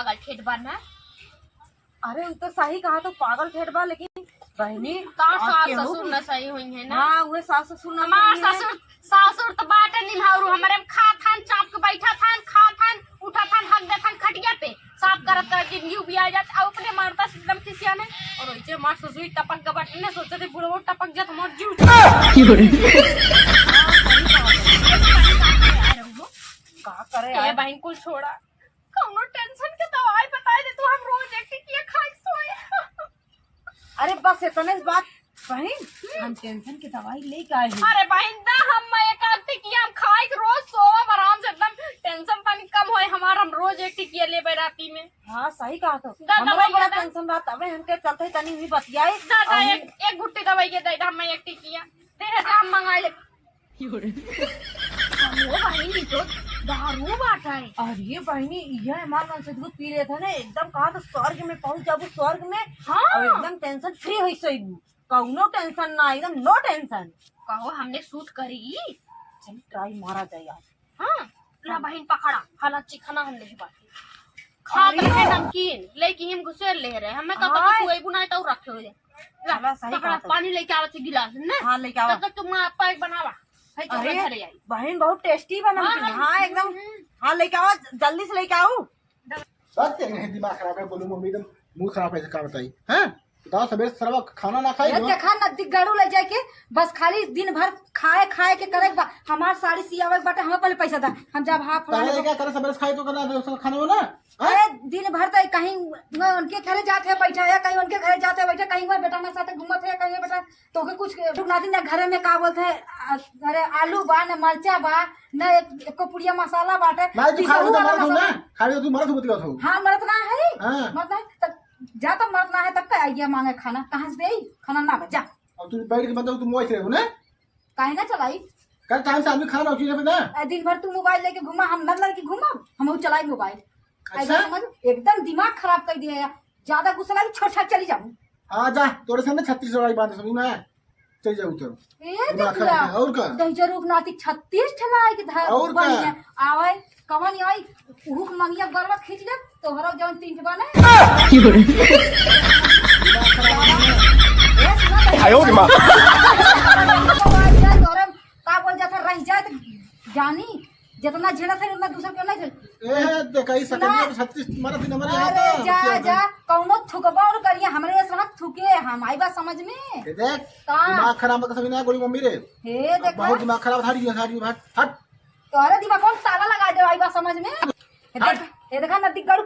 पागल ठेठ बना। अरे वो तो सही कहा, तो पागल ठेठ बा, लेकिन बहनी का सास ससुर न सही हुई है ना। हाँ वो सास ससुर ना हमार ससुर तो बाटे निभारू हमारे खा थान चाप के बैठा थान, खा थान उठा थान, हक दे थान खटिया पे साफ करत कर जिंदगी भी आ जात और अपने मारता एकदम खिसिया ने। और ओइसे मार ससुर टपक के बैठे ने सोचे थे बुढ़ो टपक जात मर जीव। का करे ये बहन कुल छोड़ा, कौनो टेंशन के दवाई बताई दे तू, हम रोज एक टिकिया खाई सोए। अरे बस इतने बात बहन, हम टेंशन की दवाई लेके आए हैं। अरे बहन दा हम एक आध टिकिया हम खाई के रोज सोवब आराम से, एकदम टेंशन तनी कम होए हमार। हम रोज एक टिकिया लेबे राती में। हाँ सही कहा, तो दा हमरा दवाई बड़ा दा। टेंशन रहा, तबे हमके चलते तनी भी बतियाई। दादा एक गुट्टी दवाई के दे हम एक टिकिया तेरे दाम मंगा ले। वो बहनी तो दारू बाटा है। अरे बहनी ये हमारे मन से दूध पी रहे थे ना, एकदम कहा तो स्वर्ग में पहुंच जाबू, स्वर्ग में। हाँ और एकदम टेंशन फ्री हुई सही, कौनो टेंशन ना, एकदम नो टेंशन। कहो हमने सूट करी। चल ट्राई मारा जाए यार। हाँ ला बहन पकड़ा खाना चिकना हम नहीं बाटी खा तो है नमकीन लेके हम घुसेर ले रहे हमें कब तक तू आई बुनाई तो रखे हो चला सही जा पानी लेके आवत गिलास ना। हाँ लेके आओ। तब तक तुम पैक बनावा है तो अरे घरे आई। बहन बहुत टेस्टी बना। हाँ एकदम, हाँ लेके आओ, जल्दी से लेके आओ। सत्य नहीं, दिमाग खराब है, बोलूं मम्मी एकदम मूड खराब है, क्या बताई हैं? बताओ सवेरे सरवा खाना ना खाई देखा ना दिगाड़ू ले जाके, बस खाली दिन भर खाए खाए के करे। हमार साड़ी सियावे बाटे, हमें पहले पैसा दा, हम जब हाफ पहले क्या करे, सवेरे खाई तो करना दूसरा खाना हो ना। अरे दिन भर तो कहीं उनके घरे जाते है बैठा है, कहीं उनके घरे जाते है बैठा, कहीं वो बेटा मेरे साथ घूमत है, कहीं बेटा तो के कुछ ना दिन घरे में का बोलते है, अरे आलू बा न मरचा बा न एक पुड़िया मसाला बाटे। खाली तो तू मरत होती हो। हाँ मरत ना है, हाँ। मरत है तब जा, तो मरत ना है तब पे आइए मांगे खाना, कहाँ से दे खाना ना बजा। और तू बैठ के मतलब तू मोबाइल रहे हो ना, काहे ना चलाई कल टाइम से आदमी खाना उठी ना। दिन भर तू मोबाइल लेके घुमा, हम न लड़की घुमा, हम चलाई मोबाइल। अच्छा? समझ एकदम दिमाग खराब कर दिया यार, ज्यादा गुस्सा लगी छोड़ छाड़ चली जाऊँ। हाँ जा, तोरे सामने 36 लड़ाई बांध समझ में चल जाऊ तो और का दहिया रूप नाती 36 ठनाई के धार और का आवे कवन आई हुक मंगिया गरवा खींच ले तोहरा जौन 3 ठे बने। आयो रे मां का बोल जाता रह जाए तो जानी जितना झेड़ा थे उतना दूसरा क्यों नहीं थे। ए देखई सकनिया 36 मारा दिन हमारे यहां तो जा जा कौनो थुकबा और करिए हमरे ऐसा थुके हम आई बात समझ में। देख दिमाग खराब मत समझ ना गोली मम्मी रे, हे देख बहुत दिमाग खराब धारी हट तोरे दिमाग कौन ताला लगा दे आई बात समझ में। ये देखा ना दिगड़ू